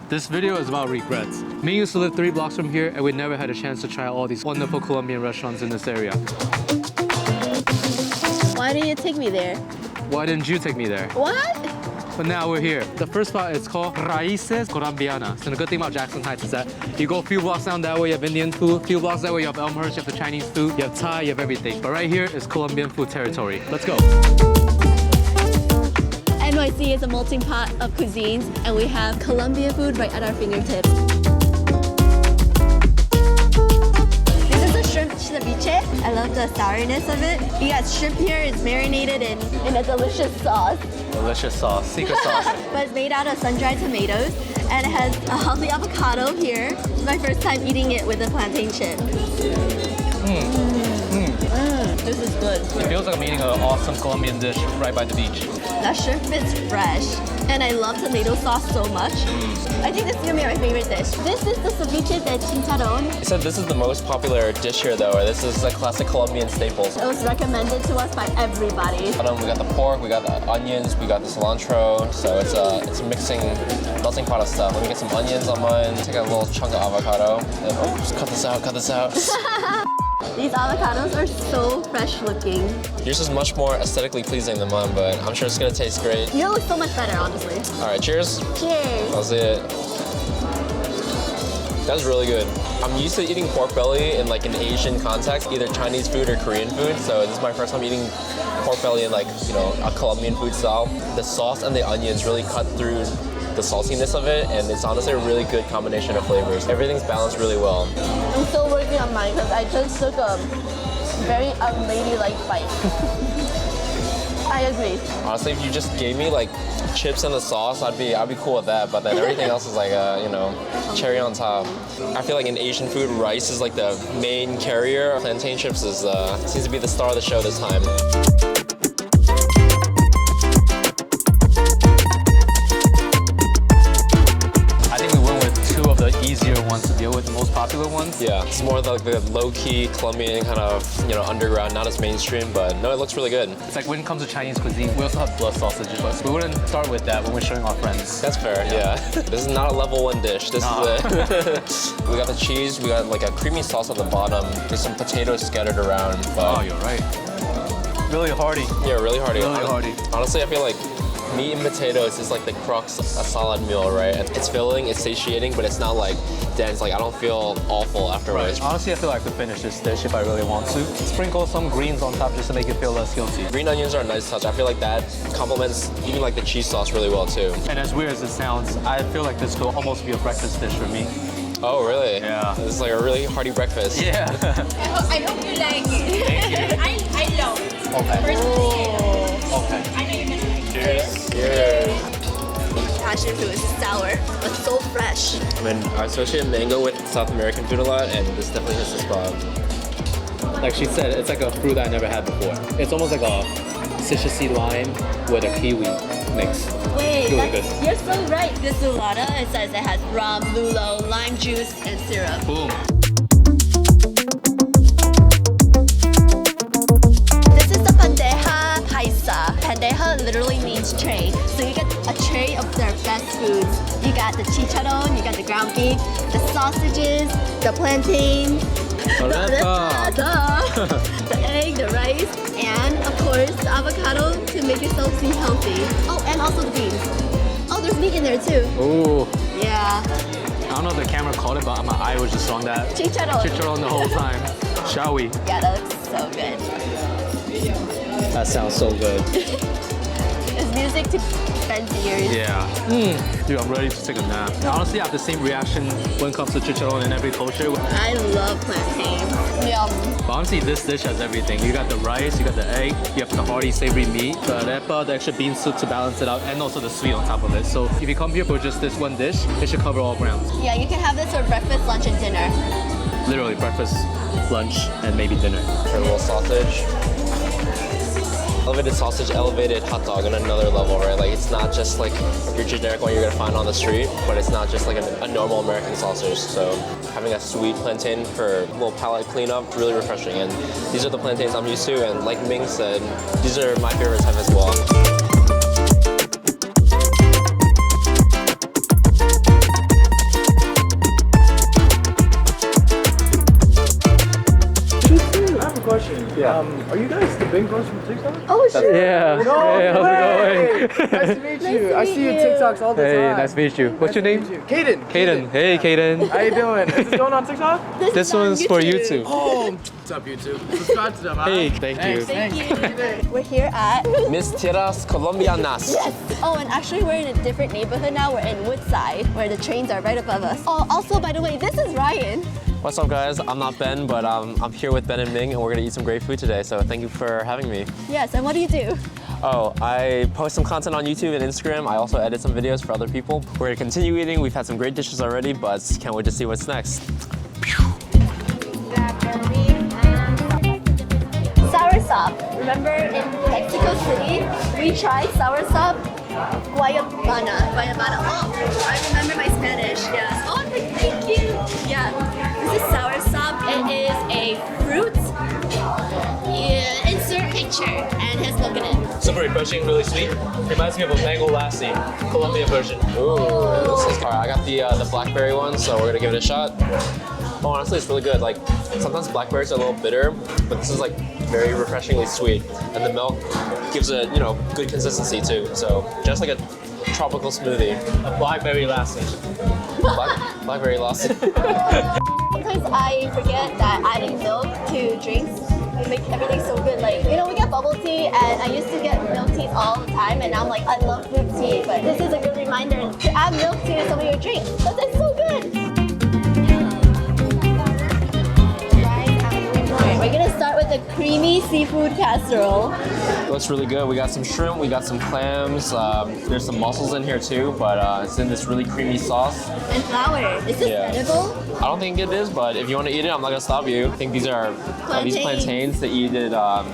This video is about regrets. Me used to live 3 blocks from here and we never had a chance to try all these wonderful Colombian restaurants in this area. Why didn't you take me there? Why didn't you take me there? What? But now we're here. The first spot is called Raices Colombianas. And the good thing about Jackson Heights is that you go a few blocks down that way, you have Indian food. A few blocks that way, you have Elmhurst, you have the Chinese food, you have Thai, you have everything. But right here is Colombian food territory. Let's go. NYC is a melting pot of cuisines, and we have Colombian food right at our fingertips. This is a shrimp ceviche. I love the sourness of it. You got shrimp here, it's marinated in a delicious sauce. Delicious sauce, secret sauce. But it's made out of sun-dried tomatoes, and it has a healthy avocado here. It's my first time eating it with a plantain chip. This is good. It feels like I'm eating an awesome Colombian dish right by the beach. That shrimp is fresh, and I love tomato sauce so much. I think this is gonna be my favorite dish. This is the ceviche de chicharrón. You said this is the most popular dish here though, or this is a classic Colombian staple. It was recommended to us by everybody. We got the pork, we got the onions, we got the cilantro, so it's a mixing, melting pot of stuff. Let me get some onions on mine, take a little chunk of avocado, and just cut this out. These avocados are so fresh looking. Yours is much more aesthetically pleasing than mine, but I'm sure it's gonna taste great. Yours looks so much better, honestly. All right, cheers. Cheers. I'll see it. That's really good. I'm used to eating pork belly in like an Asian context, either Chinese food or Korean food. So this is my first time eating pork belly in like, you know, a Colombian food style. The sauce and the onions really cut through the saltiness of it, and it's honestly a really good combination of flavors. Everything's balanced really well. I'm still working on mine because I just took a very unladylike bite. I agree. Honestly, if you just gave me like chips and the sauce, I'd be cool with that. But then everything else is like you know, cherry on top. I feel like in Asian food, rice is like the main carrier. Plantain chips is seems to be the star of the show this time. Easier ones to deal with, the most popular ones. Yeah, it's more like the low-key Colombian kind of, you know, underground, not as mainstream, but no, it looks really good. It's like when it comes to Chinese cuisine, we also have blood sausages, but we wouldn't start with that when we're showing our friends. That's fair, yeah. This is not a level 1 dish. This is it. We got the cheese, we got like a creamy sauce at the bottom. There's some potatoes scattered around. But oh, you're right. Really hearty. Yeah, really hearty. Really hearty. Honestly, I feel like meat and potatoes is like the crux of a solid meal, right? It's filling, it's satiating, but it's not like dense. Like I don't feel awful afterwards. Right. Honestly, I feel like I could finish this dish if I really want to. Sprinkle some greens on top just to make it feel less guilty. Green onions are a nice touch. I feel like that complements even like the cheese sauce really well too. And as weird as it sounds, I feel like this could almost be a breakfast dish for me. Oh, really? Yeah. This is like a really hearty breakfast. Yeah. I hope you like it. Thank you. I love it. Okay. Personally, Okay. I know you're gonna like it. Cheers. Cheers. Passion fruit is sour, but so fresh. I mean, I associate mango with South American food a lot, and this definitely hits the spot. Like she said, it's like a fruit that I never had before. It's almost like a citrusy lime with a kiwi mix. Wait, Really good. you're so right. This Zulada, it says it has rum, lulo, lime juice, and syrup. Boom. This is the bandeja paisa. Bandeja literally means tray. So you get a tray of their best foods. You got the chicharron, you got the ground beef, the sausages, the plantain, the egg, the rice, and of course the avocado to make yourself seem healthy. Oh, and also the beans. Oh, there's meat in there too. Ooh. Yeah. I don't know if the camera caught it, but my eye was just on that chicharron the whole time. Shall we? Yeah, that looks so good. That sounds so good. It's music to Ben's ears. Yeah. Dude, I'm ready to take a nap. Honestly, I have the same reaction when it comes to chicharron in every culture. I love plantain. Yum. But honestly, this dish has everything. You got the rice, you got the egg, you have the hearty, savory meat, the arepa, the extra bean soup to balance it out, and also the sweet on top of it. So if you come here for just this one dish, it should cover all grounds. Yeah, you can have this for breakfast, lunch, and dinner. Literally breakfast, lunch, and maybe dinner. A little sausage. Elevated sausage, elevated hot dog on another level, right? Like it's not just like your generic one you're gonna find on the street, but it's not just like a normal American sausage. So having a sweet plantain for a little palate cleanup, really refreshing. And these are the plantains I'm used to, and like Ming said, these are my favorite type as well. Are you guys the Big Bros from TikTok? Oh, sure. Yeah. No Hey, how's way! it going? Nice to meet you. to I meet see you you. TikToks all the Hey, time. nice to meet you. What's your name? Caden. Kaden. Hey, Kaden. How you doing? Is this going on TikTok? This one's for YouTube. Oh, what's up, YouTube? Subscribe to them. Huh? Hey, thank you. Thank you. We're here at. Miss Tierras Colombianas. Yes. Oh, and actually we're in a different neighborhood now. We're in Woodside, where the trains are right above us. Oh, also, by the way, this is Ryan. What's up, guys? I'm not Ben, but I'm here with Ben and Ming, and we're gonna eat some great food today. So thank you for having me. Yes, and what do you do? Oh, I post some content on YouTube and Instagram. I also edit some videos for other people. We're gonna continue eating. We've had some great dishes already, but can't wait to see what's next. Soursop. Remember in Mexico City, we tried soursop Guayabana. Oh, I remember my Spanish. Yes. Oh, thank you. Yeah. This is soursop. It is a fruit. Yeah, insert picture and has milk in it. Super refreshing, really sweet. Reminds me of a mango lassi, Colombian version. Ooh, this is hard. I got the blackberry one, so we're gonna give it a shot. Oh, honestly, it's really good. Like, sometimes blackberries are a little bitter, but this is like very refreshingly sweet. And the milk gives a, good consistency too. So, just like a tropical smoothie. A blackberry lassi. Blackberry lassi. Sometimes I forget that adding milk to drinks will make everything so good. Like, we get bubble tea, and I used to get milk teas all the time, and now I'm like, I love fruit tea. But this is a good reminder to add milk to some of your drinks. But it's so good. We're gonna start with the creamy seafood casserole. It looks really good. We got some shrimp, we got some clams. There's some mussels in here too, but it's in this really creamy sauce. And flour. Is this edible? I don't think it is, but if you want to eat it, I'm not gonna stop you. I think these are these plantains to eat it, I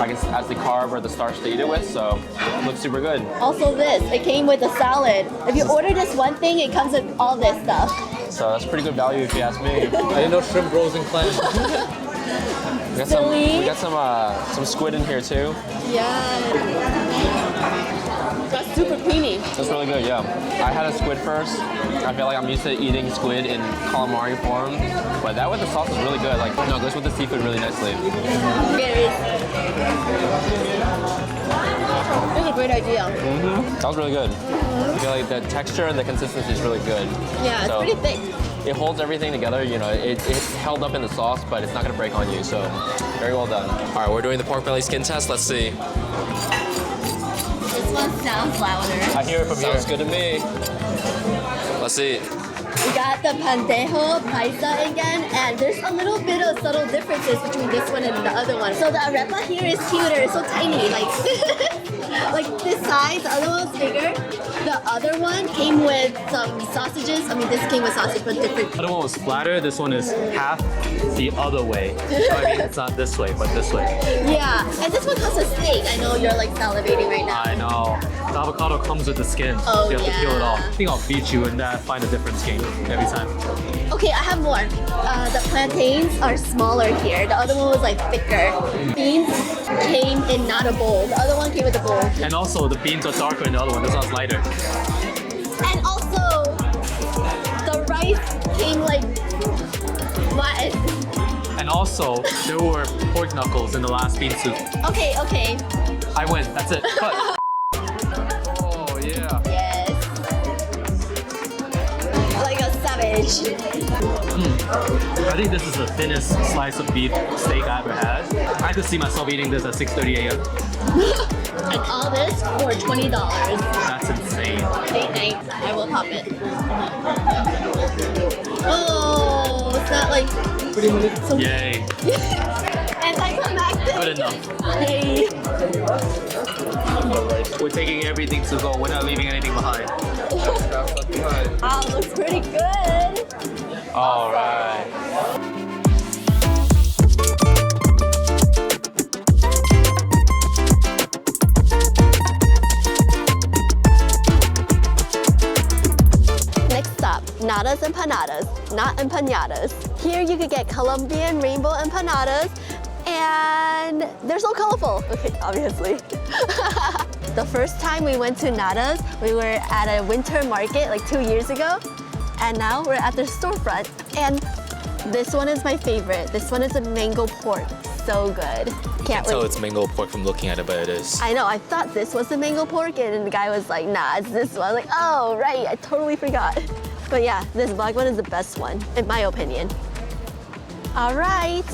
guess as the carb or the starch to eat it with. So it looks super good. Also this, it came with a salad. If you order this one thing, it comes with all this stuff. So that's pretty good value if you ask me. I didn't know shrimp rolls and clams. We got some squid in here too. Yeah. That's super creamy. That's really good, yeah. I had a squid first. I feel like I'm used to eating squid in calamari form, but that with the sauce is really good. Like, it goes with the seafood really nicely. This is a great idea. That was really good. I feel like the texture and the consistency is really good. Yeah, it's pretty thick. It holds everything together, it's held up in the sauce, but it's not gonna break on you, so very well done. All right, we're doing the pork belly skin test. Let's see. This one sounds louder. I hear it from here. Sounds good to me. Let's see. We got the bandeja paisa again, and there's a little bit of subtle differences between this one and the other one. So the arepa here is cuter, it's so tiny, like this size, the other one's bigger. The other one came with some sausages. I mean, this came with sausage, but different. The other one was flatter. This one is half the other way. So I mean, it's not this way, but this way. Yeah, and this one comes with steak. I know you're like salivating right now. I know. The avocado comes with the skin. Oh, so you have to peel it yeah. off. I think I'll beat you in that. Find a different skin every time. Okay, I have more. The plantains are smaller here. The other one was like thicker. Beans came in not a bowl. The other one came with a bowl. And also, the beans are darker in the other one. This one's lighter. And also, the rice came like what? And also, there were pork knuckles in the last bean soup. Okay. I win. That's it. Cut. Oh, yeah. Yes. Like a savage. I think this is the thinnest slice of beef steak I ever had. I could see myself eating this at 6:30 a.m. And all this for $20. That's insane. Late night, I will pop it. Oh, it's not like so. Yay. Anticlimactic. Good enough. Hey. We're taking everything to go. We're not leaving anything behind. Wow, looks pretty good. All right. Next stop, Nadas Empanadas, not empanadas. Here you could get Colombian rainbow empanadas, and they're so colorful. Okay, obviously. The first time we went to Nadas, we were at a winter market like 2 years ago, and now we're at their storefront. And this one is my favorite. This one is a mango pork. so good. Can't Tell wait. it's mango pork from looking at it, but it is. I know, I thought this was the mango pork, and the guy was like, nah, it's this one. I'm like, oh, right, I totally forgot. But yeah, this black one is the best one, in my opinion. All right.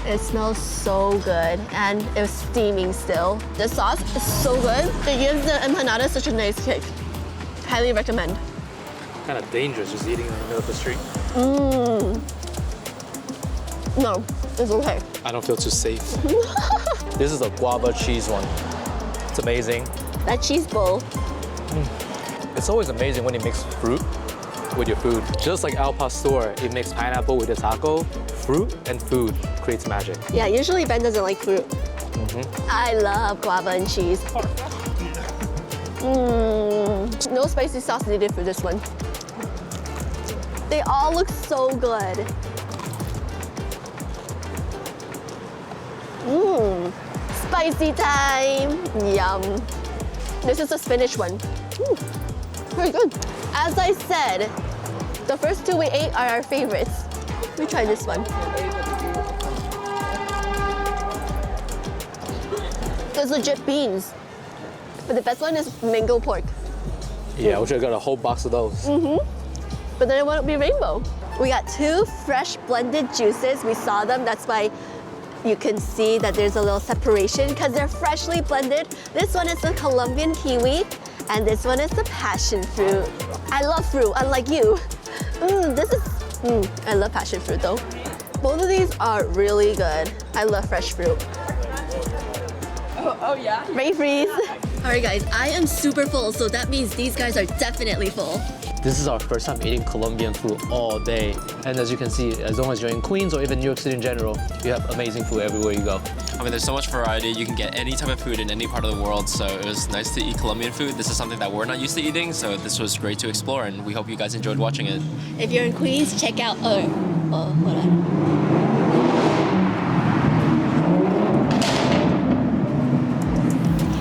It smells so good, and it was steaming still. The sauce is so good. It gives the empanada such a nice kick. Highly recommend. Kind of dangerous just eating in the middle of the street. No, it's okay. I don't feel too safe. This is a guava cheese one. It's amazing. That cheese bowl. It's always amazing when you mix fruit with your food. Just like al pastor, you mix pineapple with a taco, fruit and food creates magic. Yeah, usually Ben doesn't like fruit. I love guava and cheese. No spicy sauce needed for this one. They all look so good. Spicy time. Yum. This is a spinach one. Very good. As I said, the first two we ate are our favorites. Let me try this one. There's legit beans. But the best one is mango pork. Yeah, we should have got a whole box of those. But then it won't be rainbow. We got two fresh blended juices. We saw them, that's why you can see that there's a little separation because they're freshly blended. This one is the Colombian kiwi, and this one is the passion fruit. I love fruit, unlike you. I love passion fruit though. Both of these are really good. I love fresh fruit. Oh yeah? Ready, freeze? All right guys, I am super full, so that means these guys are definitely full. This is our first time eating Colombian food all day. And as you can see, as long as you're in Queens or even New York City in general, you have amazing food everywhere you go. I mean, there's so much variety. You can get any type of food in any part of the world, so it was nice to eat Colombian food. This is something that we're not used to eating, so this was great to explore, and we hope you guys enjoyed watching it. If you're in Queens, check out, hold on.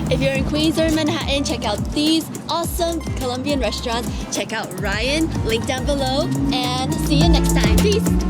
If you're in Queens or in Manhattan, check out these awesome Colombian restaurants. Check out Ryan, link down below, and see you next time. Peace.